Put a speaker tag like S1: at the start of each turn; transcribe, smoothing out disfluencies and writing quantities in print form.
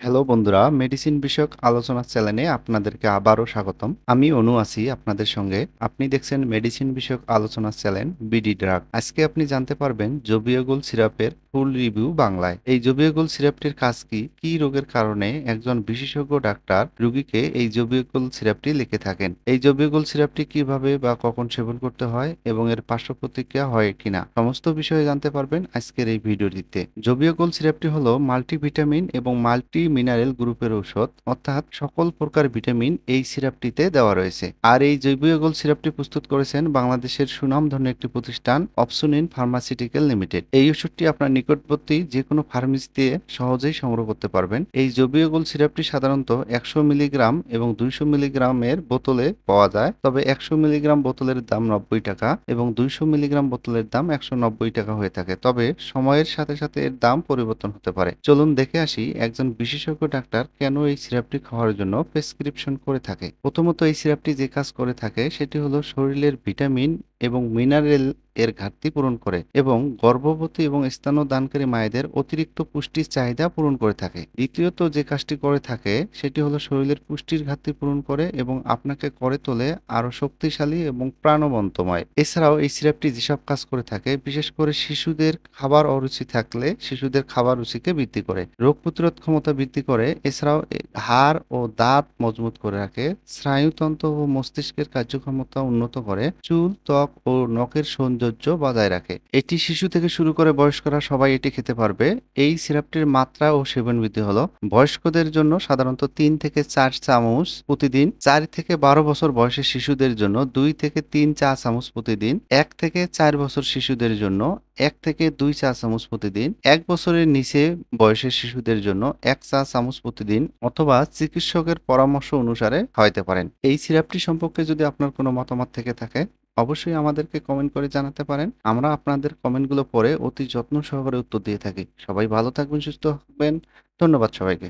S1: Hello বন্ধুরা, medicine বিষয়ক আলোচনা চ্যানেলে আপনাদেরকে আবারও স্বাগতম। আমি অনু আছি আপনাদের সঙ্গে। আপনি দেখছেন মেডিসিন বিষয়ক আলোচনা চ্যানেল বিডি ড্রাগ। আজকে আপনি জানতে পারবেন জবিয়গুল সিরাপের ফুল রিভিউ বাংলায়। এই জবিয়গুল সিরাপটির কাজ কি, কি রোগের কারণে একজন বিশেষজ্ঞ ডাক্তার রোগীকে এই জবিয়গুল সিরাপটি লিখে থাকেন, এই জবিয়গুল সিরাপটি কিভাবে বা কখন সেবন করতে হয় এবং এর পার্শ্ব প্রতিক্রিয়া হয় কিনা, সমস্ত বিষয়ে জানতে পারবেন আজকের এই ভিডিওটিতে। জবিয়গুল সিরাপটি হলো মাল্টিভিটামিন এবং মাল্টি মিনারেল গ্রুপের ঔষধ, অর্থাৎ সকল প্রকার ভিটামিন এই সিরাপটিতে দেওয়া রয়েছে। আর এই জৈবীয় সিরাপটি প্রস্তুত করেছেন বাংলাদেশের সুনামধন্য একটি প্রতিষ্ঠান অপসোনিন ফার্মাসিউটিক্যাল লিমিটেড। এই ওষুধটি আপনার নিকটবর্তী যে কোনো ফার্মেসিতে সহজেই সংগ্রহ করতে পারবেন। এই জৈবীয় সিরাপটি সাধারণত 100 মিলিগ্রাম এবং 200 মিলিগ্রামের বোতলে পাওয়া যায়, তবে 100 মিলিগ্রাম বোতলের দাম 90 টাকা এবং 200 মিলিগ্রাম বোতলের দাম 190 টাকা হয়ে থাকে, তবে সময়ের সাথে সাথে এর দাম পরিবর্তন হতে পারে। চলুন দেখে আসি একজন বিশেষজ্ঞ ডাক্তার কেন এই সিরাপটি খাওয়ার জন্য প্রেসক্রিপশন করে থাকে। প্রথমত, এই সিরাপটি যে কাজ করে থাকে সেটি হলো শরীরের ভিটামিন এবং মিনারেল এর ঘাটতি পূরণ করে এবং গর্ভবতী এবং স্তন্যদানকারী মায়েদের অতিরিক্ত পুষ্টির চাহিদা পূরণ করে থাকে। দ্বিতীয়ত যে কাজটি করে থাকে সেটি হলো শরীরের পুষ্টির ঘাটতি পূরণ করে এবং আপনাকে করে তোলে আরো শক্তিশালী এবং প্রাণবন্তময়। এছাড়াও এই সিরাপটি যেসব কাজ করে থাকে, বিশেষ করে শিশুদের খাবার অরুচি থাকলে শিশুদের খাবার রুচিকে বৃদ্ধি করে, রোগ প্রতিরোধ ক্ষমতা বৃদ্ধি করে, এছাড়াও হাড় ও দাঁত মজবুত করে রাখে, স্নায়ুতন্ত্র ও মস্তিষ্কের কার্যক্ষমতা উন্নত করে, চুল, ত্বক ও নখের সৌন্দর্য বজায় রাখে। এটি শিশু থেকে শুরু করে বয়স্করা সবাই এটি খেতে পারবে। এই সিরাপটির মাত্রা ও সেবনবিধি হলো: বয়স্কদের জন্য সাধারণত 3 থেকে 4 চামচ প্রতিদিন, 4 থেকে 12 বছর বয়সের শিশুদের জন্য 2 থেকে 3 চা চামচ প্রতিদিন, 1 থেকে 4 বছর শিশুদের জন্য 1 থেকে 2 চা চামচ প্রতিদিন, 1 বছরের নিচে বয়সের শিশুদের জন্য 1 চা চামচ প্রতিদিন, অথবা চিকিৎসকের পরামর্শ অনুসারে খাওয়াইতে পারেন। এই সিরাপটি সম্পর্কে যদি আপনার কোনো মতামত থেকে থাকে, অবশ্যই আমাদেরকে কমেন্ট করে জানাতে পারেন। আমরা আপনাদের কমেন্টগুলো পড়ে অতি যত্ন সহকারে উত্তর দিয়ে থাকি। সবাই ভালো থাকবেন, সুস্থ থাকবেন। ধন্যবাদ সবাইকে।